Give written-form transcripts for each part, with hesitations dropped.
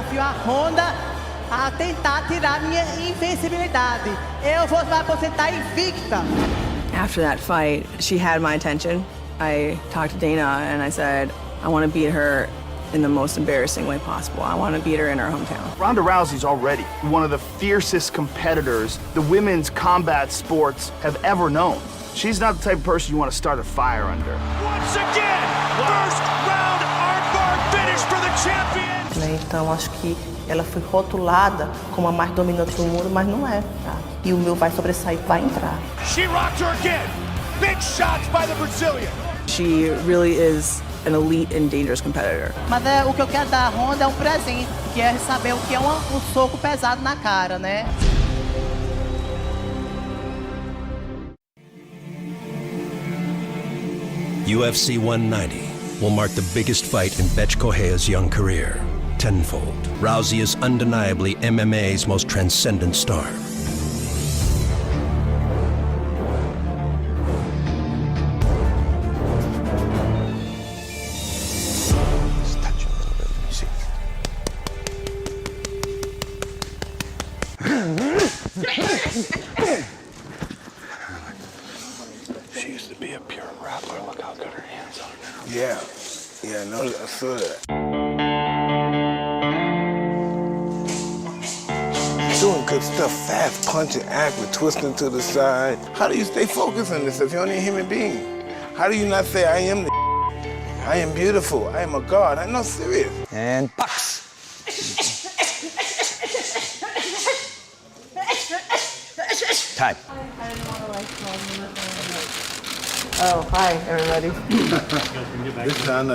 desafio a Ronda a tentar tirar minha invencibilidade. Eu vou me aposentar invicta. After that fight, she had my attention. I talked to Dana and I said, I want to beat her in the most embarrassing way possible. I want to beat her in her hometown. Ronda Rousey's already one of the fiercest competitors the women's combat sports have ever known. She's not the type of person you want to start a fire under. Once again, first round armbar finish for the champion. Então acho que ela foi rotulada como a mais dominante do mundo, mas não é. Tá? E o meu vai sobressair, vai entrar. She rocked her again. Big shots by the Brazilian. She really is an elite and dangerous competitor. Mas o que eu quero dar à Ronda é um presente, que é saber o que é um soco pesado na cara, né? UFC 190 will mark the biggest fight in Betch Correia's young career, tenfold. Rousey is undeniably MMA's most transcendent star. Just touch you a little bit, let me see. She used to be a pure grappler. Look how good her hands are now. Yeah, no, I saw that. Doing good stuff, fast punching, accurate, twisting to the side. How do you stay focused on this if you're only a human being? How do you not say, I am the I am beautiful, I am a god? I'm not serious. And box. Time. Oh, hi, everybody.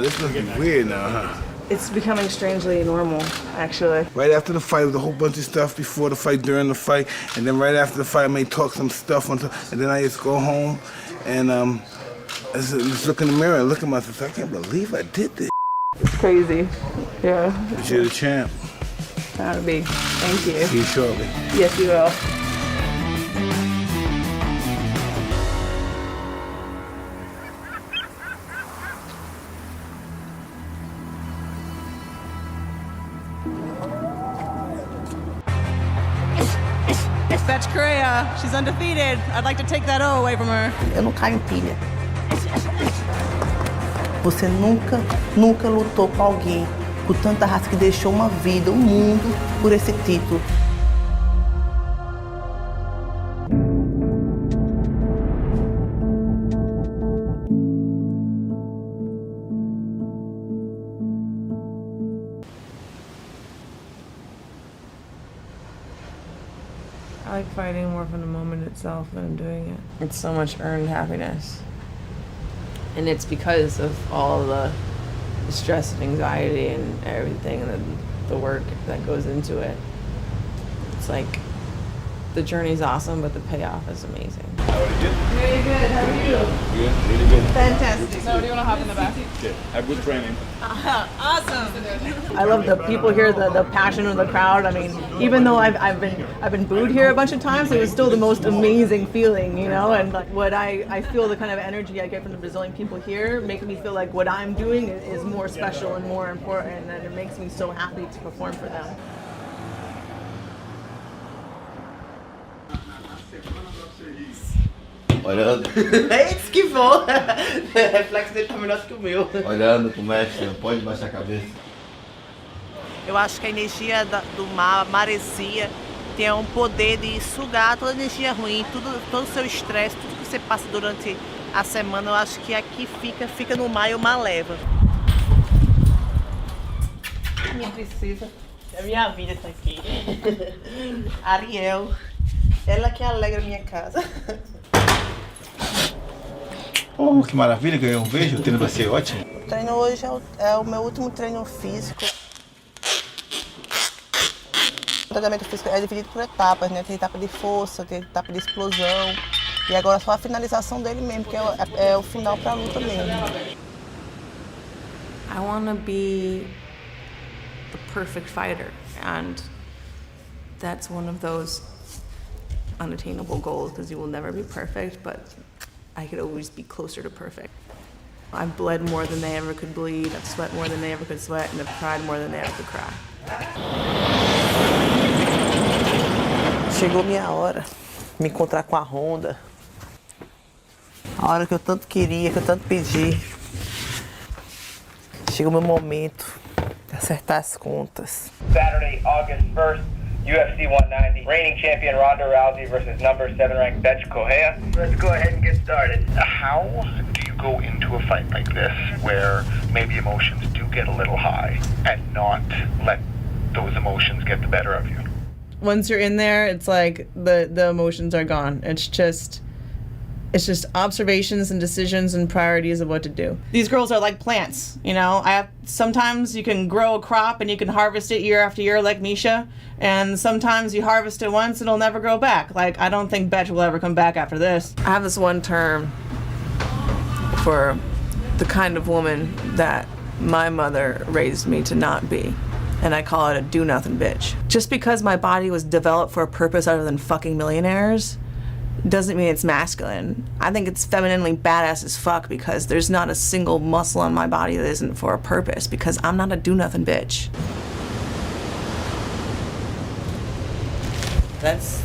This looking weird now, huh? It's becoming strangely normal, actually. Right after the fight, there was a whole bunch of stuff before the fight, during the fight, and then right after the fight, I may talk some stuff, and then I just go home and I just look in the mirror and look at myself. I can't believe I did this. It's crazy. Yeah. But you're the champ. That'll be. Thank you. See you shortly. Yes, you will. Betch Correia, she's undefeated. I'd like to take that O away from her. Eu não caio em pilha. Você nunca lutou com alguém com tanta raça que deixou uma vida, um mundo, por esse título. I like fighting more from the moment itself than doing it. It's so much earned happiness. And it's because of all the stress and anxiety and everything and the work that goes into it. It's like the journey's awesome, but the payoff is amazing. How are you? Very good. How are you? Good, really good. Fantastic. So, do you want to hop in the back? Good. Have good training. Awesome. I love the people here, the passion of the crowd. I mean, even though I've been booed here a bunch of times, it was still the most amazing feeling, you know. And like what I feel the kind of energy I get from the Brazilian people here makes me feel like what I'm doing is more special and more important, and it makes me so happy to perform for them. Olhando. Eita, que bom! O reflexo dele tá melhor que o meu. Olhando pro mestre, não pode baixar a cabeça. Eu acho que a energia do mar, a maresia, tem um poder de sugar toda a energia ruim, todo o seu estresse, tudo que você passa durante a semana. Eu acho que aqui fica no mar e o mar leva. Minha princesa, a minha vida tá aqui. Ariel, ela que alegra a minha casa. Oh, que maravilha, ganhou um beijo, o treino vai ser ótimo. O treino hoje é o meu último treino físico. O treinamento físico é dividido por etapas, né? Tem etapa de força, tem etapa de explosão. E agora só a finalização dele mesmo, que é o final para a luta mesmo. I want to be the perfect fighter, and that's one of those unattainable goals because you will never be perfect, but I could always be closer to perfect. I've bled more than they ever could bleed, I've sweat more than they ever could sweat, and I've cried more than they ever could cry. Chegou minha hora, me encontrar com a Honda. A hora que eu tanto queria, que eu tanto pedi. Chegou meu momento de acertar as contas. Saturday, August 1st, UFC 190, reigning champion Ronda Rousey versus number 7 ranked Betch Correia. Let's go ahead and get started. How do you go into a fight like this where maybe emotions do get a little high and not let those emotions get the better of you? Once you're in there, it's like the emotions are gone. It's just observations and decisions and priorities of what to do. These girls are like plants, you know. Sometimes you can grow a crop and you can harvest it year after year like Misha, and sometimes you harvest it once and it'll never grow back. Like, I don't think Betch will ever come back after this. I have this one term for the kind of woman that my mother raised me to not be. And I call it a do-nothing bitch. Just because my body was developed for a purpose other than fucking millionaires doesn't mean it's masculine. I think it's femininely badass as fuck because there's not a single muscle on my body that isn't for a purpose, because I'm not a do-nothing bitch. That's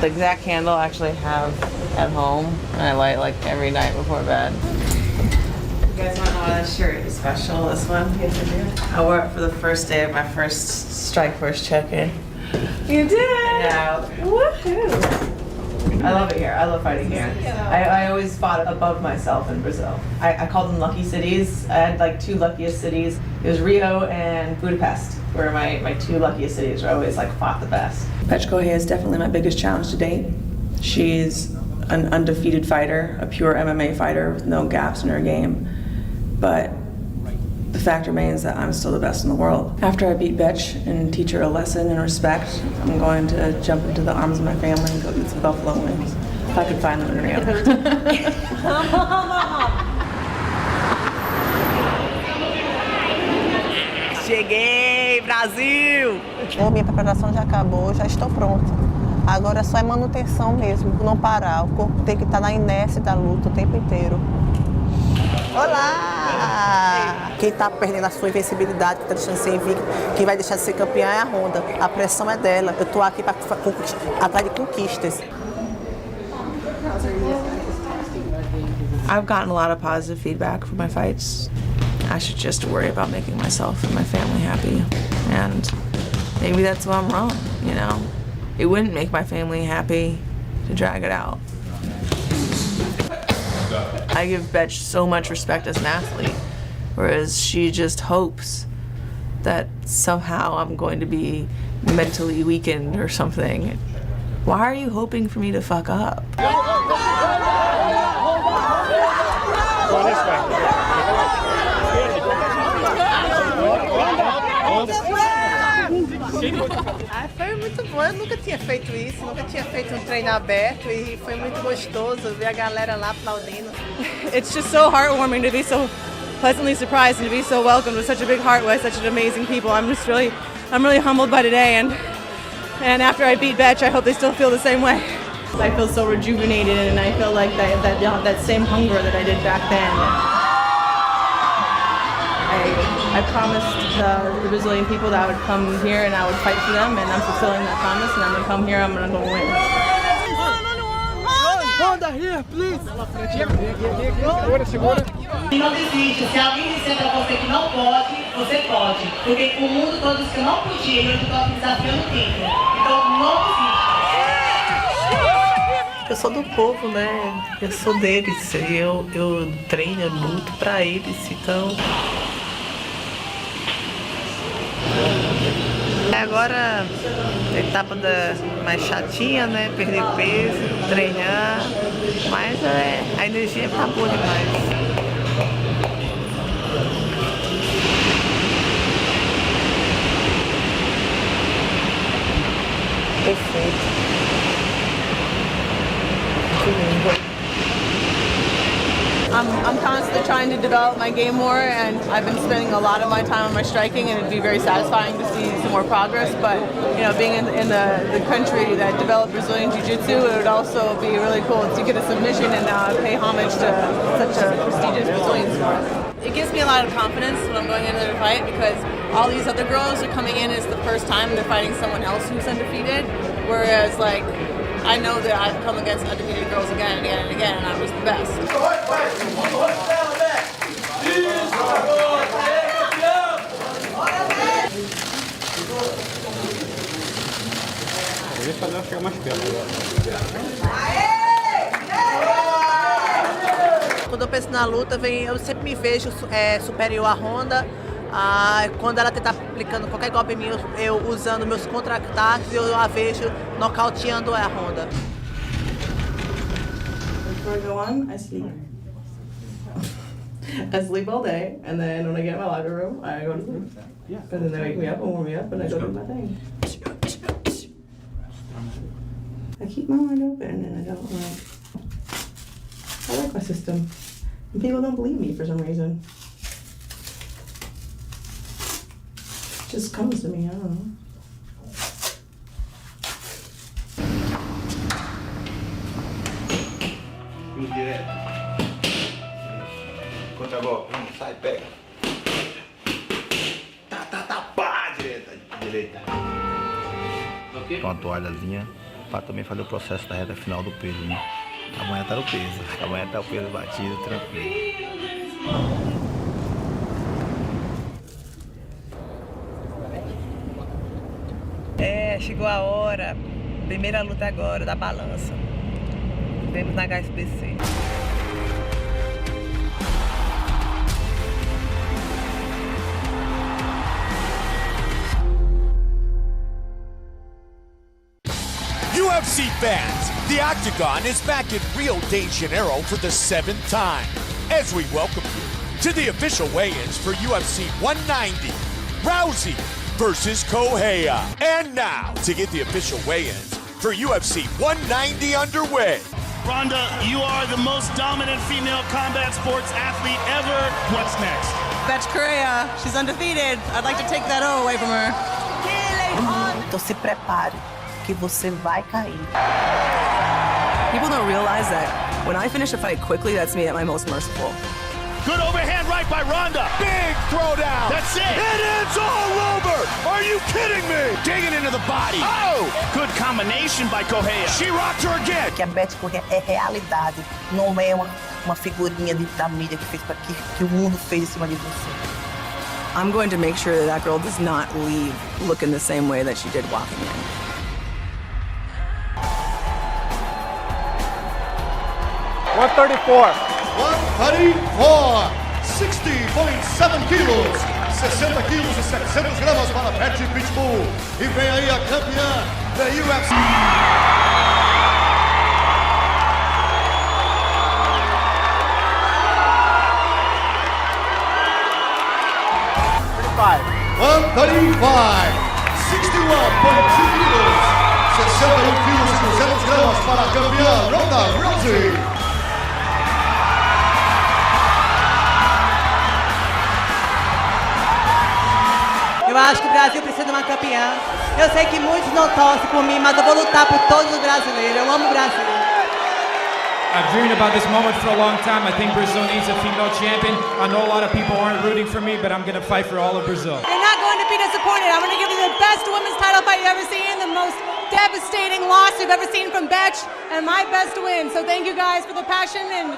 the exact candle I actually have at home, and I light like every night before bed. You guys want to know why this shirt is special? This one? Yes, I do. I wore it for the first day of my first Strikeforce check-in. You did? Yeah. Woohoo! I love it here. I love fighting here. I always fought above myself in Brazil. I called them lucky cities. I had like 2 luckiest cities. It was Rio and Budapest were my 2 luckiest cities where I always like fought the best. Betch Correia is definitely my biggest challenge to date. She's an undefeated fighter, a pure MMA fighter with no gaps in her game. But the fact remains that I'm still the best in the world. After I beat Betch and teach her a lesson in respect, I'm going to jump into the arms of my family and go eat some buffalo wings. If I could find them in Rio. Cheguei, Brasil! Minha preparação já acabou, já estou pronta. Agora só é manutenção mesmo, não parar. O corpo tem que estar na inércia da luta o tempo inteiro. Olá! Quem está perdendo a sua invencibilidade, que está deixando de ser invicto, quem vai deixar de ser campeã é a Honda. A pressão é dela. Eu estou aqui atrás de conquistas. I've gotten a lot of positive feedback from my fights. I should just worry about making myself and my family happy. And maybe that's why I'm wrong, you know? It wouldn't make my family happy to drag it out. I give Betch so much respect as an athlete, whereas she just hopes that somehow I'm going to be mentally weakened or something. Why are you hoping for me to fuck up? Foi muito bom, eu nunca tinha feito isso, nunca tinha feito um treino aberto e foi muito gostoso ver a galera lá aplaudindo. It's just so heartwarming to be so pleasantly surprised and to be so welcomed with such a big heart by such an amazing people. I'm really humbled by today, and after I beat Betch, I hope they still feel the same way. I feel so rejuvenated, and I feel like that same hunger that I did back then. I promised the Brazilian people that I would come here and I would fight for them, and I'm fulfilling that promise, and I'm gonna come here, I'm gonna go win. Honda here, please. E não desiste. Se alguém disser pra você que não pode, você pode. Porque o mundo todo disse que eu não podia e eu estou aqui desafiando o título. Então não desista. Eu sou do povo, né? Eu sou deles. Eu treino, eu luto pra eles, então... Agora, a etapa mais chatinha, né? Perder peso, treinar, mas a energia tá boa demais. Perfeito. Que lindo. I'm constantly trying to develop my game more, and I've been spending a lot of my time on my striking, and it'd be very satisfying to see some more progress. But you know, being in the country that developed Brazilian Jiu-Jitsu, it would also be really cool to get a submission and pay homage to such a prestigious Brazilian sport. It gives me a lot of confidence when I'm going into the fight, because all these other girls are coming in as the first time they're fighting someone else who's undefeated. Whereas, like, I know that I've come against undefeated girls again and again and again, and I'm just the best. Quando eu penso na luta, eu sempre me vejo superior à Ronda. Quando ela está aplicando qualquer golpe em mim, eu usando meus contra-ataques, eu a vejo nocauteando a Ronda. Before I go on, I sleep. I sleep all day, and then when I get in my locker room, I go to sleep. And then they wake me up and warm me up, and I go do my thing. I keep my mind open, and I don't like. I like my system, and people don't believe me for some reason. It just comes to me. I don't know. Contra a bola. Sai, pega. Pá, direita. Com a toalhazinha para também fazer o processo da reta final do peso, né? Amanhã tá no peso. Amanhã tá o peso batido, tranquilo. Chegou a hora. Primeira luta agora da balança. Vemos na HSBC. UFC fans, the Octagon is back in Rio de Janeiro for the 7th time as we welcome you to the official weigh-ins for UFC 190, Rousey versus Correia. And now, to get the official weigh-ins for UFC 190 underway. Ronda, you are the most dominant female combat sports athlete ever. What's next? Betch Correia, she's undefeated. I'd like to take that O away from her. Então se prepare, que você vai cair. People don't realize that when I finish a fight quickly, that's me at my most merciful. Good overhand right by Ronda. Big throwdown. That's it. It is all over. Are you kidding me? Digging into the body. Oh! Good combination by Correia. She rocked her again. Que a Betch Correia é realidade. Não é uma figurinha da mídia que fez que o mundo fez em cima de você. I'm going to make sure that that girl does not leave looking the same way that she did walking in. $134, 60.7 quilos, 60 quilos e 700 gramas para Betch Pitbull. E vem aí a campeã da UFC. $135, 61.2 quilos, 61 quilos e 200 gramas para a campeã Ronda Rousey. Eu acho que o Brasil precisa de uma campeã. Eu sei que muitos não torcem por mim, mas eu vou lutar por todos os brasileiros. Eu amo o Brasil. I've dreamed about this moment for a long time. I think Brazil needs a female champion. I know a lot of people aren't rooting for me, but I'm going to fight for all of Brazil. You're not going to be disappointed. I'm going to give you the best women's title fight you've ever seen, the most devastating loss you've ever seen from Betch, and my best win. So thank you guys for the passion, and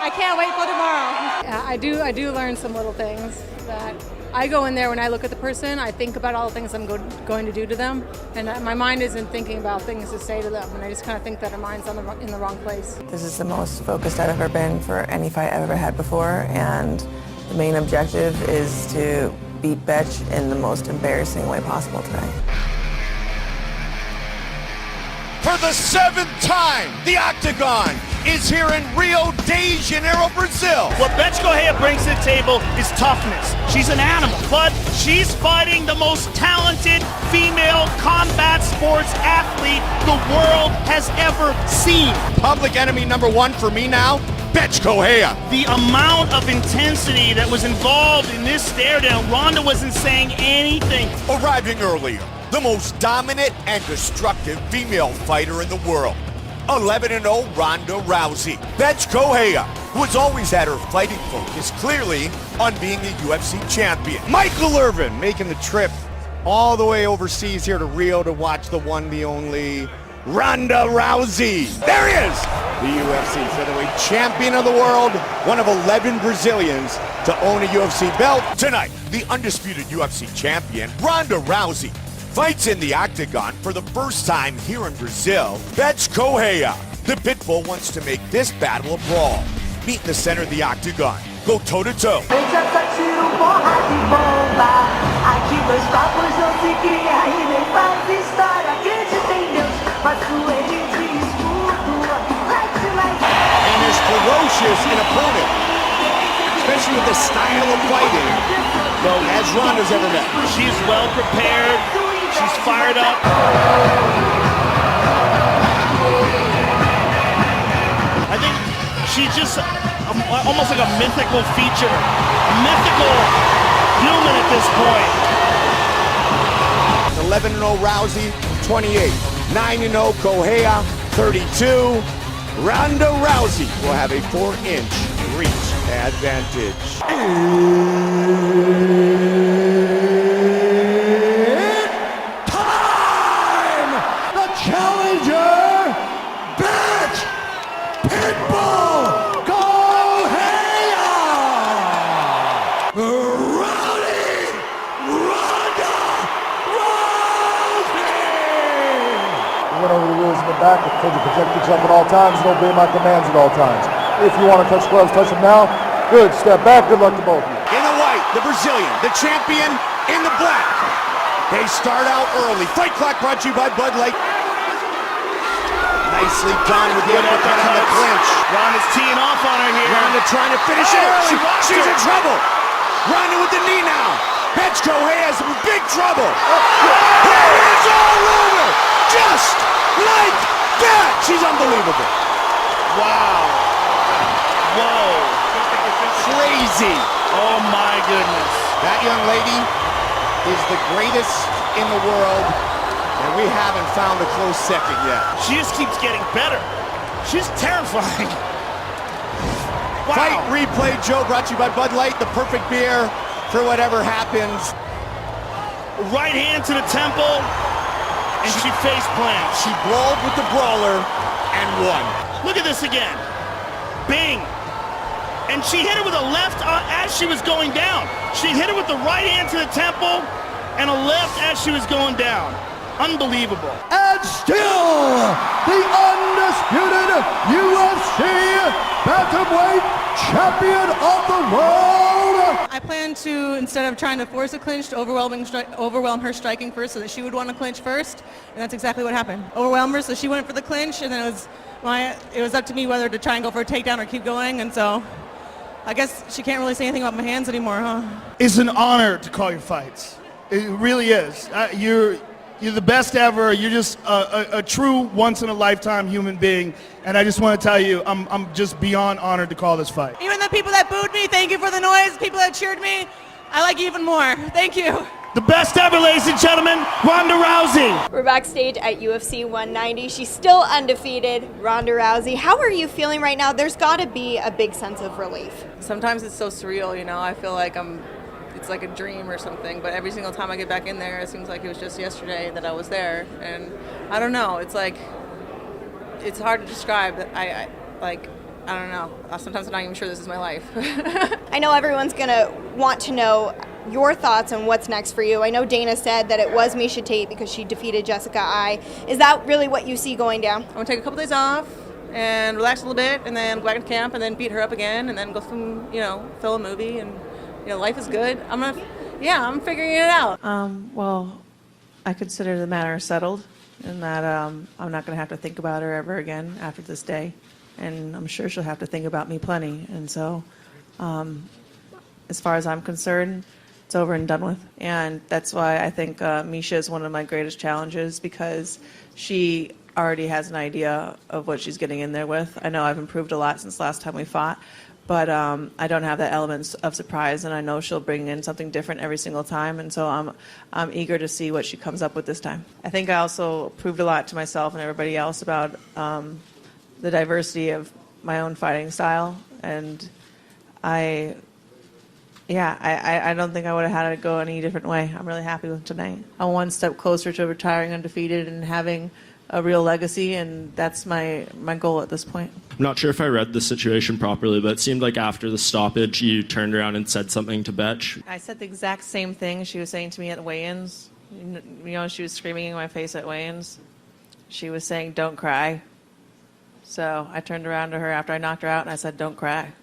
I can't wait for tomorrow. Yeah, I do learn some little things that I go in there when I look at the person, I think about all the things I'm going to do to them, and my mind isn't thinking about things to say to them, and I just kind of think that her mind's in the wrong place. This is the most focused I've ever been for any fight I've ever had before, and the main objective is to beat Betch in the most embarrassing way possible today. For the 7th time, the Octagon is here in Rio de Janeiro, Brazil. What Betch Correia brings to the table is toughness. She's an animal, but she's fighting the most talented female combat sports athlete the world has ever seen. Public enemy number one for me now, Betch Correia. The amount of intensity that was involved in this stare down, Ronda wasn't saying anything. Arriving earlier, the most dominant and destructive female fighter in the world. 11-0 Ronda Rousey. Betch Correia, who has always had her fighting focus clearly on being a UFC champion. Michael Irvin making the trip all the way overseas here to Rio to watch the one, the only Ronda Rousey. There he is, the UFC featherweight champion of the world, one of 11 Brazilians to own a UFC belt. Tonight, the undisputed UFC champion, Ronda Rousey, fights in the octagon for the first time here in Brazil. That's Correia. The Pitbull wants to make this battle a brawl. Meet in the center of the octagon. Go toe-to-toe. And as ferocious an opponent, especially with the style of fighting, as Ronda's ever met. She's well prepared. She's fired up. I think she's just almost like a mythical feature, a mythical human at this point. 11-0 Rousey, 28. 9-0 Correia, 32. Ronda Rousey will have a 4-inch reach advantage. Time! The challenger, Bitch Pitbull Correia! Rowdy Ronda Rousey! We went over the rules in the back. I told you protect yourself at all times and obey my commands at all times. If you want to touch gloves, touch them now. Good. Step back. Good luck to both of you. In the white, the Brazilian, the champion in the black. They start out early. Fight clock brought to you by Bud Light. Nicely done with the uppercut on the clinch. Ronda's teeing off on her here. Ronda trying to finish it. She's in trouble. Ronda with the knee now. Bitch Correia's in big trouble. Here is all over. Just like that. She's unbelievable. Wow. Whoa. Crazy. Oh my goodness. That young lady is the greatest in the world, and we haven't found a close second yet. She just keeps getting better. She's terrifying. Wow. Fight Replay Joe brought to you by Bud Light, the perfect beer for whatever happens. Right hand to the temple, and she face plants. She brawled with the brawler and won. Look at this again. Bing. And she hit her with a left as she was going down. She hit her with the right hand to the temple and a left as she was going down. Unbelievable. And still, the undisputed UFC bantamweight champion of the world. I plan to, instead of trying to force a clinch, to overwhelm her striking first so that she would want to clinch first. And that's exactly what happened. Overwhelm her so she went for the clinch, and then it was up to me whether to try and go for a takedown or keep going. And so I guess she can't really say anything about my hands anymore, huh? It's an honor to call your fights. It really is. You're the best ever. You're just a true once-in-a-lifetime human being. And I just want to tell you, I'm just beyond honored to call this fight. Even the people that booed me, thank you for the noise. People that cheered me, I like you even more. Thank you. The best ever, ladies and gentlemen, Ronda Rousey. We're backstage at UFC 190. She's still undefeated, Ronda Rousey. How are you feeling right now? There's got to be a big sense of relief. Sometimes it's so surreal, you know. I feel like it's like a dream or something, but every single time I get back in there, it seems like it was just yesterday that I was there. And I don't know, it's like, it's hard to describe. I don't know. Sometimes I'm not even sure this is my life. I know everyone's going to want to know your thoughts on what's next for you. I know Dana said that it was Miesha Tate because she defeated Jessica Ai. Is that really what you see going down? I'm going to take a couple days off and relax a little bit and then go back to camp and then beat her up again and then go film, film a movie and, life is good. I'm figuring it out. Well, I consider the matter settled and that I'm not going to have to think about her ever again after this day. And I'm sure she'll have to think about me plenty. And so, as far as I'm concerned, it's over and done with. And that's why I think Miesha is one of my greatest challenges because she already has an idea of what she's getting in there with. I know I've improved a lot since last time we fought, but I don't have that element of surprise, and I know she'll bring in something different every single time, and so I'm eager to see what she comes up with this time. I think I also proved a lot to myself and everybody else about the diversity of my own fighting style, and I Yeah, I don't think I would have had it go any different way. I'm really happy with tonight. I'm one step closer to retiring undefeated and having a real legacy, and that's my goal at this point. I'm not sure if I read the situation properly, but it seemed like after the stoppage, you turned around and said something to Betch. I said the exact same thing she was saying to me at weigh-ins. You know, she was screaming in my face at weigh-ins. She was saying, "Don't cry." So I turned around to her after I knocked her out and I said, "Don't cry."